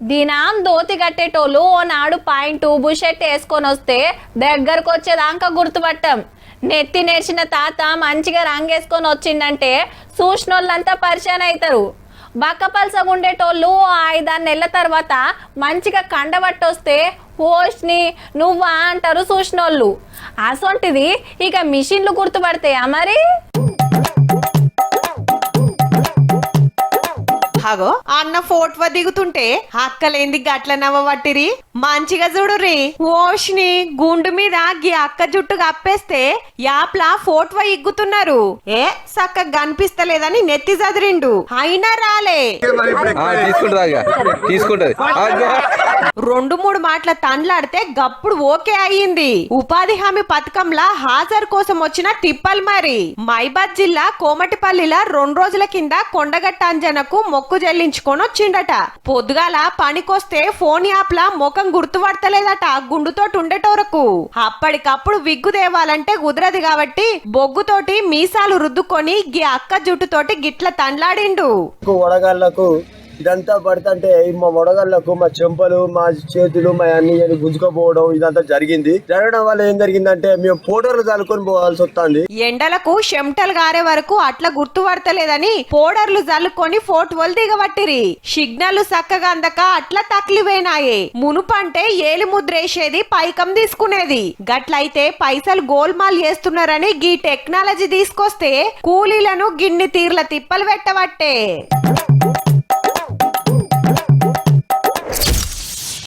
దినాం దోతి కట్టేటోళ్ళు ఓ నాడు పాయింట్ బుషెట్ వేసుకొని వస్తే దగ్గరకు వచ్చేదాకా గుర్తుపట్టాం. నెత్తి నేర్చిన తాత మంచిగా రంగేసుకొని వచ్చిందంటే చూసినోళ్ళంతా పరిచయం అవుతారు. బక్కపల్సగా ఉండేటోళ్ళు 5-6 నెలల తర్వాత మంచిగా కండబట్టొస్తే ఓష్ని నువ్వా అంటారు చూసినోళ్ళు. అసొంటిది ఇక మిషన్లు గుర్తుపడతాయా మరి? అగో అన్న ఫోటో దిగుతుంటే అక్కలేంది గట్ల నవ్వబట్టిరి. మంచిగా చూడుర్రి. ఓష్ని గుండు మీద గీ అక్క జుట్టు కప్పేస్తే యాప్లా ఫోటో ఇగ్గుతున్నారు. సక్క కనిపిస్తలేదని నెత్తి చదిరిండు అయినా రాలే. 2-3 మాటల తండ్లాడితే గప్పుడు ఓకే అయ్యింది. ఉపాధి హామీ పథకంలా హాజరు కోసం వచ్చిన తిప్పల్ మరి. మైబాద్ జిల్లా కోమటిపల్లిలా 2 రోజుల కింద కొండగట్ట అంజనకు మొక్కు చెల్లించుకొని వచ్చిండట. పొద్దుగాల పనికొస్తే ఫోన్ యాప్లా ముఖం గుర్తుపడతలేదట గుండుతోటి ఉండేటోరకు. అప్పటికప్పుడు విగ్గు దేవాలంటే కుదరదు కాబట్టి బొగ్గుతోటి మీసాలు రుద్దుకొని గీ అక్క జుట్టుతోటి గిట్ల తండ్లాడిండు. వడగాళ్లకు ఇదంతా పడుతుంటే మా వడగాళ్లకు మా చెంపలు మా చేతులు మా అన్ని గుంజుకోపోవడం ఇదంతా జరగడం వల్ల ఏం జరిగిందంటే మేము పౌడర్లు చల్లుకొని పోవాల్సి వస్తుంది. ఎండలకు చెమటలు గారే వరకు అట్లా గుర్తుపడతలేదని పౌడర్లు చల్లుకొని ఫోటోలు దిగబట్టిరి. సిగ్నల్ చక్కగా అందక అట్లా తక్లివేనాయే. మునుపంటే ఏలి ముద్రేసేది పైకం తీసుకునేది. గట్లయితే పైసలు గోల్మాల్ చేస్తున్నారని గీ టెక్నాలజీ తీసుకొస్తే కూలీలను గిన్ని తీర్ల తిప్పలు పెట్టబట్టే.